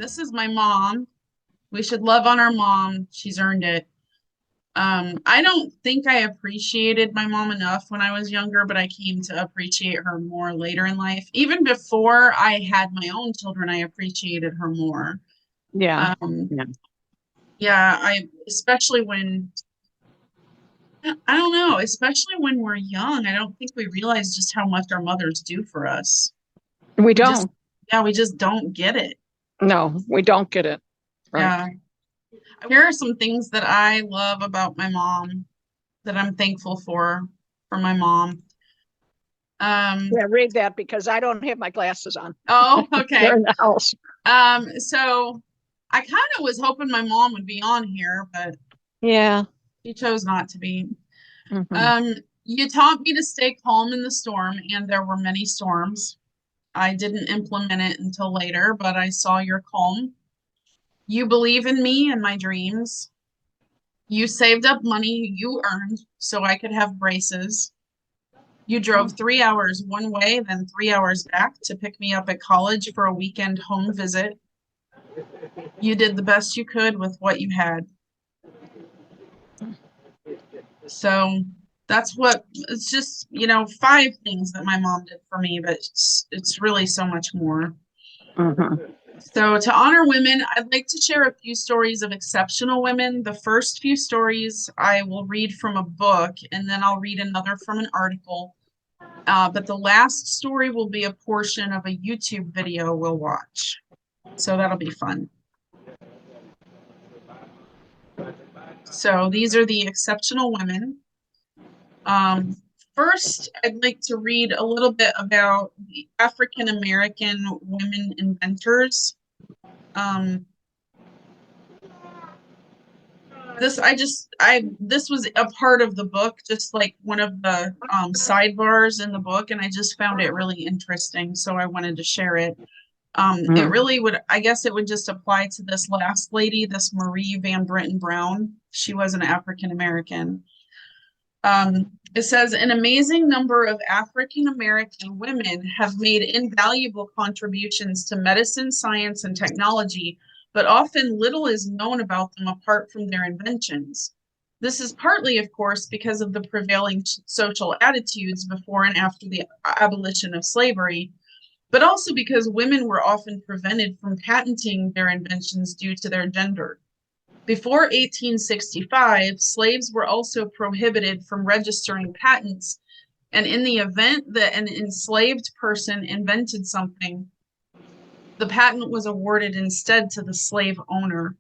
This is my mom. We should love on our mom. She's earned it. I don't think I appreciated my mom enough when I was younger, but I came to appreciate her more later in life. Even before I had my own children, I appreciated her more. Yeah. Um, Yeah. yeah, especially when, I don't know, especially when we're young, I don't think we realize just how much our mothers do for us. We We just, don't. yeah, we just don't get it. No, we don't get it. Right. Yeah. Here are some things that I love about my mom that I'm thankful for my mom. Yeah, read that because I don't have my glasses on. Oh, They're okay. in the house. So I kind of was hoping my mom would be on here, but Yeah. she chose not to be. Hmm. Um, you taught me to stay calm in the storm, and there were many storms. I didn't implement it until later, but I saw your calm. You believe in me and my dreams. You saved up money you earned so I could have braces. You drove 3 hours one way, then 3 hours back to pick me up at college for a weekend home visit. You did the best you could with what you had. So that's what it's just, 5 things that my mom did for me, but it's really so much more. Hmm. So, to honor women, I'd like to share a few stories of exceptional women. The first few stories I will read from a book, and then I'll read another from an article. But the last story will be a portion of a YouTube video we'll watch. So that'll be fun. So these are the exceptional women. Um, First, I'd like to read a little bit about the African American women inventors. Um, this was a part of the book, just like one of the sidebars in the book, and I just found it really interesting, so I wanted to share it. It really would, I guess it would just apply to this last lady, this Marie Van Brittan Brown. She was an African American. It says an amazing number of African American women have made invaluable contributions to medicine, science, and technology, but often little is known about them apart from their inventions. This is partly, of course, because of the prevailing social attitudes before and after the abolition of slavery, but also because women were often prevented from patenting their inventions due to their gender. Before 1865, slaves were also prohibited from registering patents, and in the event that an enslaved person invented something, the patent was awarded instead to the slave owner.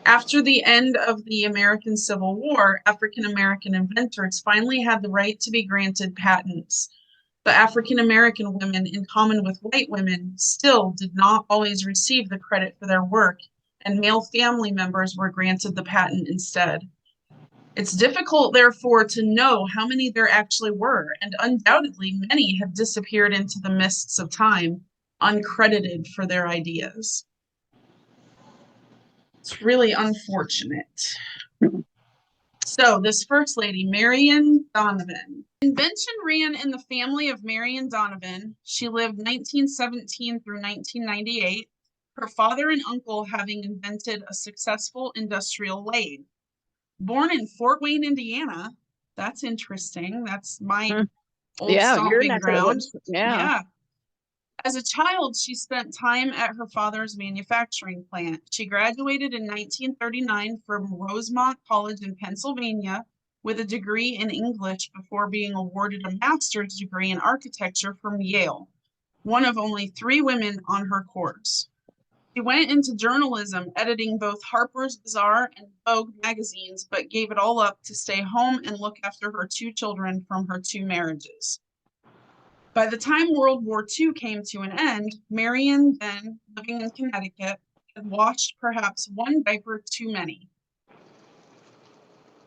After the end of the American Civil War, African American inventors finally had the right to be granted patents. But African American women, in common with white women, still did not always receive the credit for their work, and male family members were granted the patent instead. It's difficult, therefore, to know how many there actually were, and undoubtedly many have disappeared into the mists of time, uncredited for their ideas. It's really unfortunate. So, this first lady, Marion Donovan. Invention ran in the family of Marion Donovan. She lived 1917 through 1998, her father and uncle having invented a successful industrial lathe. Born in Fort Wayne, Indiana, that's interesting. That's my old Yeah, you're stomping not gonna ground. woods. Yeah. Yeah. As a child, she spent time at her father's manufacturing plant. She graduated in 1939 from Rosemont College in Pennsylvania with a degree in English before being awarded a master's degree in architecture from Yale, one of only 3 women on her course. She went into journalism, editing both Harper's Bazaar and Vogue magazines, but gave it all up to stay home and look after her 2 children from her 2 marriages. By the time World War II came to an end, Marion, then living in Connecticut, had washed perhaps one diaper too many.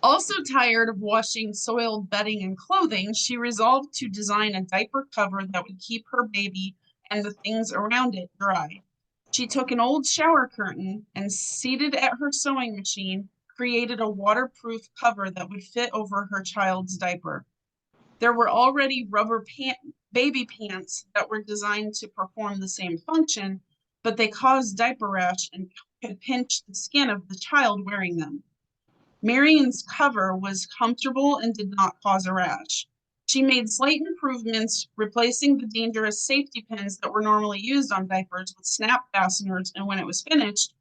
Also tired of washing soiled bedding and clothing, she resolved to design a diaper cover that would keep her baby and the things around it dry. She took an old shower curtain and, seated at her sewing machine, created a waterproof cover that would fit over her child's diaper. There were already rubber baby pants that were designed to perform the same function, but they caused diaper rash and could pinch the skin of the child wearing them. Marion's cover was comfortable and did not cause a rash. She made slight improvements, replacing the dangerous safety pins that were normally used on diapers with snap fasteners, and when it was finished,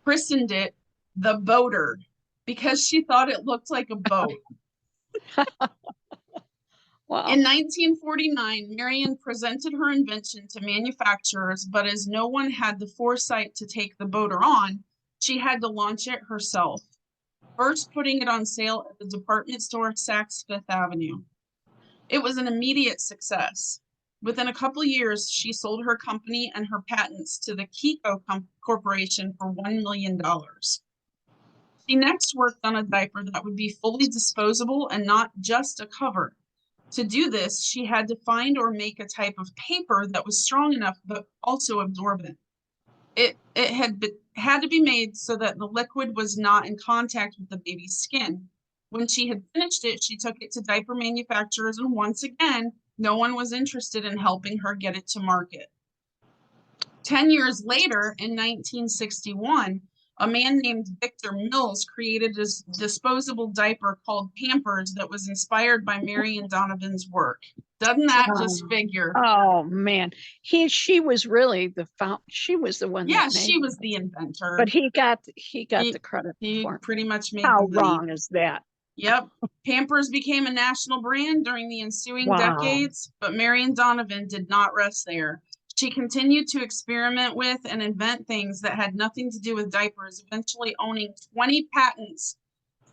christened it the Boater because she thought it looked like a boat. Wow. In 1949, Marion presented her invention to manufacturers, but as no one had the foresight to take the Boater on, she had to launch it herself, first putting it on sale at the department store Saks Fifth Avenue. It was an immediate success. Within a couple years, she sold her company and her patents to the Kiko Corporation for $1 million. She next worked on a diaper that would be fully disposable and not just a cover. To do this, she had to find or make a type of paper that was strong enough but also absorbent. It had to be made so that the liquid was not in contact with the baby's skin. When she had finished it, she took it to diaper manufacturers, and once again, no one was interested in helping her get it to market. 10 years later, in 1961, a man named Victor Mills created a disposable diaper called Pampers that was inspired by Marion Donovan's work. Doesn't that just figure? Oh man, she was really she was the one. Yeah, that she was the inventor. But he got the credit. He pretty much made How the money. wrong is that? Yep. Pampers became a national brand during the ensuing decades, but Marion Donovan did not rest there. She continued to experiment with and invent things that had nothing to do with diapers, eventually owning 20 patents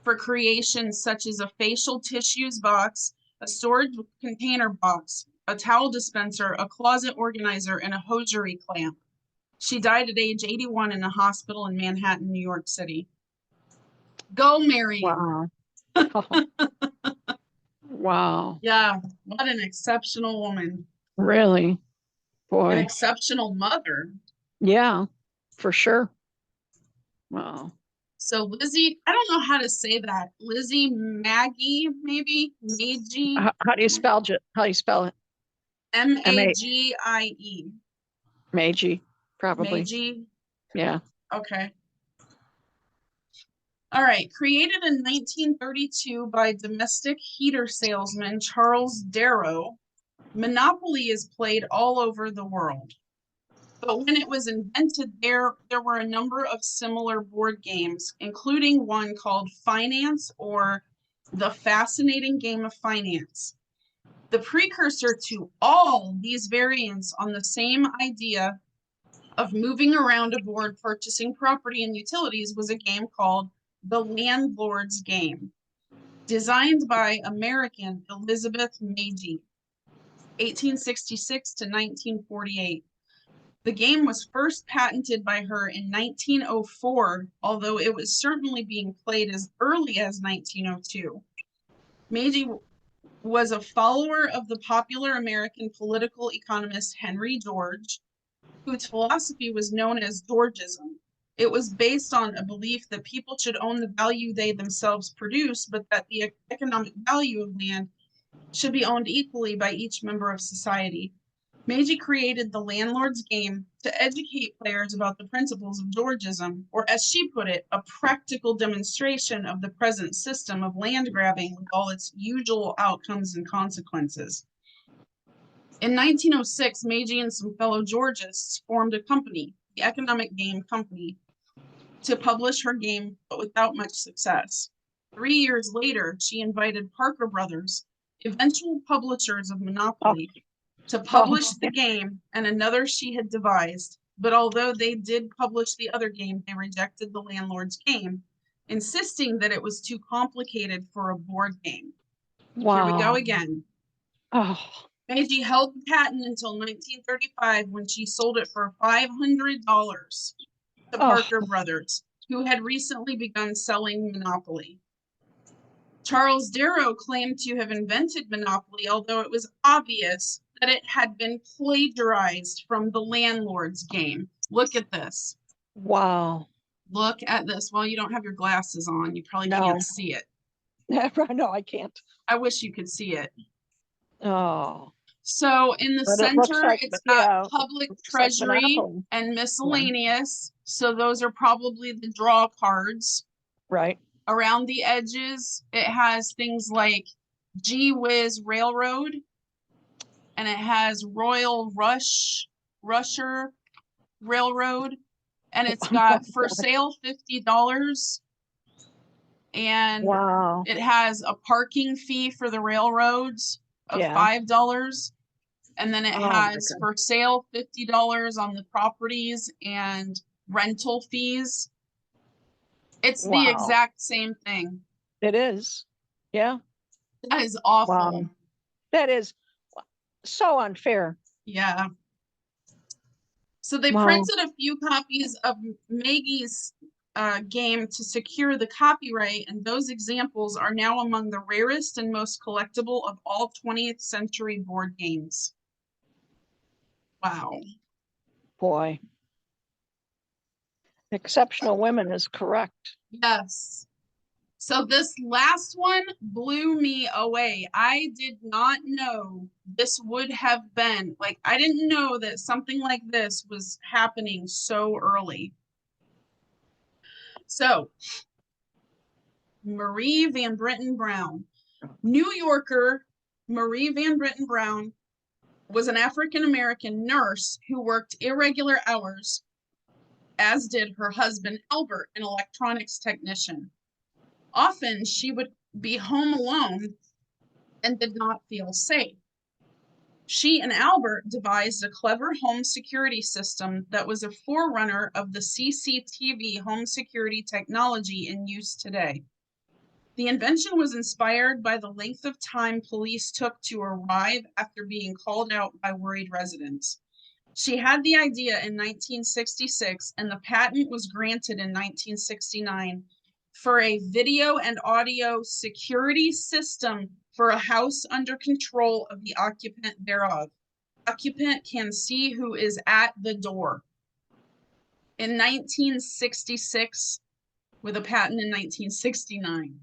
for creations such as a facial tissues box, a storage container box, a towel dispenser, a closet organizer, and a hosiery clamp. She died at age 81 in a hospital in Manhattan, New York City. Go, Marion. Wow. Wow. Yeah, what an exceptional woman. Really? Boy. An exceptional mother. Yeah, for sure. Wow. So Lizzie, I don't know how to say that. Lizzie Maggie, maybe? Magie? How do you spell it? How do you spell it? Magie. Magie, probably. Magie? Yeah. Okay. All right. Created in 1932 by domestic heater salesman Charles Darrow, Monopoly is played all over the world. But when it was invented, there were a number of similar board games, including one called Finance, or The Fascinating Game of Finance. The precursor to all these variants on the same idea of moving around a board, purchasing property and utilities, was a game called The Landlord's Game, designed by American Elizabeth Magie, 1866 to 1948. The game was first patented by her in 1904, although it was certainly being played as early as 1902. Magie was a follower of the popular American political economist Henry George, whose philosophy was known as Georgism. It was based on a belief that people should own the value they themselves produce, but that the economic value of land should be owned equally by each member of society. Magie created the Landlord's Game to educate players about the principles of Georgism, or as she put it, a practical demonstration of the present system of land grabbing with all its usual outcomes and consequences. In 1906, Magie and some fellow Georgists formed a company, the Economic Game Company, to publish her game, but without much success. 3 years later, she invited Parker Brothers, eventual publishers of Monopoly, to publish the game and another she had devised. But although they did publish the other game, they rejected the Landlord's Game, insisting that it was too complicated for a board game. Wow. Here we go again. Oh. Magie held the patent until 1935, when she sold it for $500 to Parker Brothers, who had recently begun selling Monopoly. Charles Darrow claimed to have invented Monopoly, although it was obvious that it had been plagiarized from the Landlord's Game. Look at this. Wow. Look at this. Well, you don't have your glasses on. You probably can't see it. No, I can't. I wish you could see it. Oh. So in the But it looks center, like, it's yeah, got public looks like treasury Monopoly, and miscellaneous. So those are probably the draw cards. right? Around the edges, it has things like Gee Whiz Railroad, and it has Rusher Railroad, and it's got for sale $50, and Wow. it has a parking fee for the railroads of Yeah. $5, and then it Oh my has God. for sale $50 on the properties and rental fees. It's the Wow. exact same thing. It is. Yeah. That is awful. Wow. That is so unfair. Yeah. So they Wow. printed a few copies of Maggie's game to secure the copyright, and those examples are now among the rarest and most collectible of all 20th century board games. Wow. Boy. Exceptional women is correct. Yes. So this last one blew me away. I did not know this would have been, like, I didn't know that something like this was happening so early. So, Marie Van Brittan Brown, New Yorker Marie Van Brittan Brown was an African-American nurse who worked irregular hours, as did her husband, Albert, an electronics technician. Often she would be home alone and did not feel safe. She and Albert devised a clever home security system that was a forerunner of the CCTV home security technology in use today. The invention was inspired by the length of time police took to arrive after being called out by worried residents. She had the idea in 1966, and the patent was granted in 1969 for a video and audio security system for a house under control of the occupant thereof. Occupant can see who is at the door. In 1966, with a patent in 1969.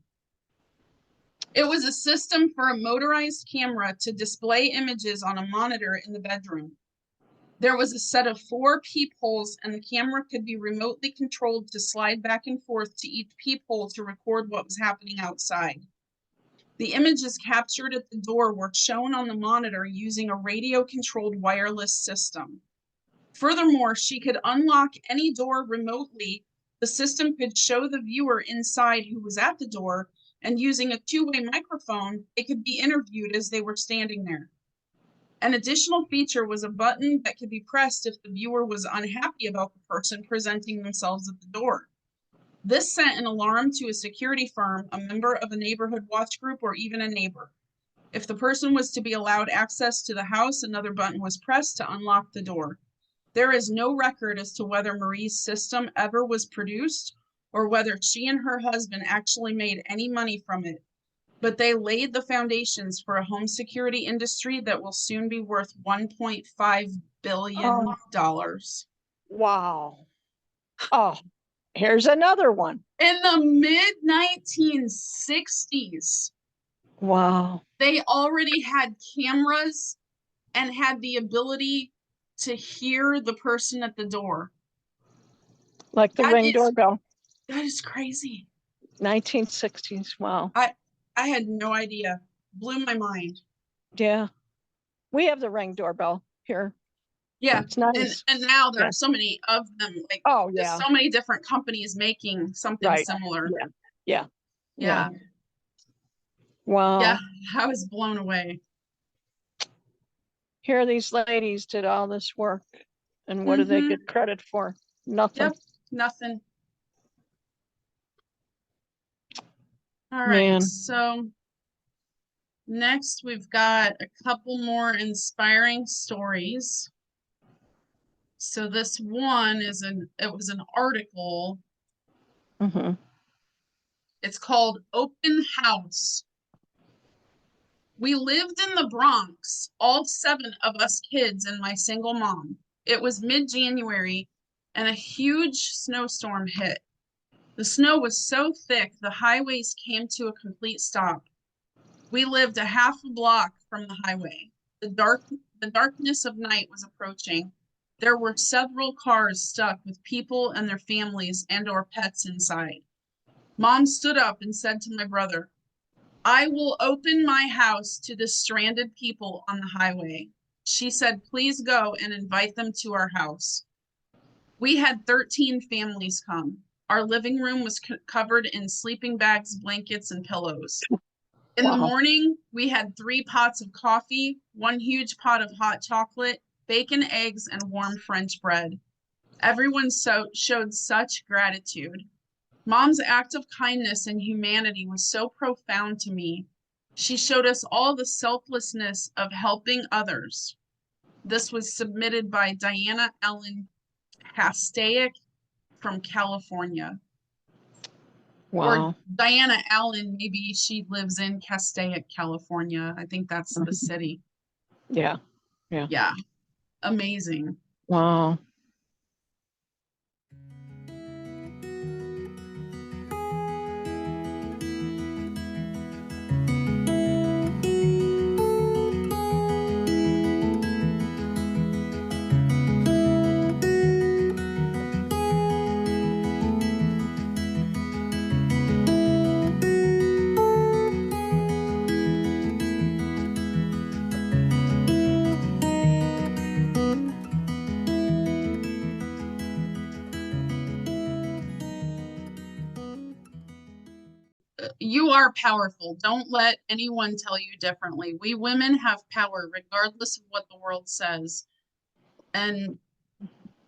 It was a system for a motorized camera to display images on a monitor in the bedroom. There was a set of 4 peepholes, and the camera could be remotely controlled to slide back and forth to each peephole to record what was happening outside. The images captured at the door were shown on the monitor using a radio-controlled wireless system. Furthermore, she could unlock any door remotely. The system could show the viewer inside who was at the door, and using a 2-way microphone, it could be interviewed as they were standing there. An additional feature was a button that could be pressed if the viewer was unhappy about the person presenting themselves at the door. This sent an alarm to a security firm, a member of a neighborhood watch group, or even a neighbor. If the person was to be allowed access to the house, another button was pressed to unlock the door. There is no record as to whether Marie's system ever was produced or whether she and her husband actually made any money from it, but they laid the foundations for a home security industry that will soon be worth $1.5 billion. Wow. Oh, here's another one. In the mid-1960s, wow, they already had cameras and had the ability to hear the person at the door. Like the Ring doorbell. That is crazy. 1960s. Wow. I had no idea. Blew my mind. Yeah. We have the Ring doorbell here. Yeah. It's nice. And now there are so many of them. Like, oh yeah, so many different companies making something similar. Yeah. Wow. Yeah, I was blown away. Here these ladies did all this work, and what do they get credit for? Nothing. Yep, nothing. All right, so next we've got a couple more inspiring stories. So this one is it was an article. It's called Open House. We lived in the Bronx, all 7 of us kids and my single mom. It was mid-January and a huge snowstorm hit. The snow was so thick, the highways came to a complete stop. We lived a half a block from the highway. The darkness of night was approaching. There were several cars stuck with people and their families and or pets inside. Mom stood up and said to my brother, I will open my house to the stranded people on the highway. She said, please go and invite them to our house. We had 13 families come. Our living room was covered in sleeping bags, blankets, and pillows. In the morning, we had 3 pots of coffee, 1 huge pot of hot chocolate, bacon, eggs, and warm French bread. Everyone showed such gratitude. Mom's act of kindness and humanity was so profound to me. She showed us all the selflessness of helping others. This was submitted by Diana Ellen Castaic from California. Wow. Or Diana Allen, maybe she lives in Castaic, California. I think that's the city. Yeah. Yeah. Amazing. Wow. You are powerful. Don't let anyone tell you differently. We women have power regardless of what the world says. And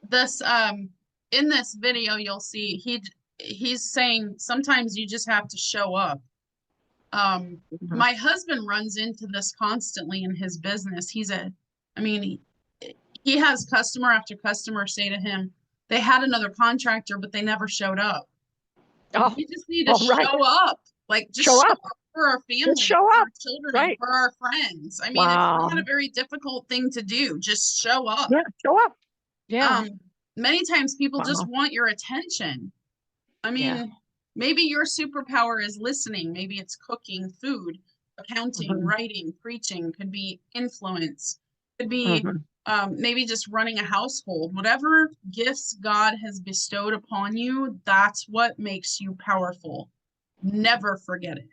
this in this video you'll see he's saying sometimes you just have to show up. My husband runs into this constantly in his business. He has customer after customer say to him, they had another contractor, but they never showed up. Oh, We just need to show up. Like, just show up for our family, show for up. our children, Right. and for our friends. I mean, it's not a very difficult thing to do. Just show up. Yeah, show up. Yeah. Many times people just want your attention. I mean, maybe your superpower is listening. Maybe it's cooking, food, accounting, writing, preaching, could be influence, could be maybe just running a household. Whatever gifts God has bestowed upon you, that's what makes you powerful. Never forget it.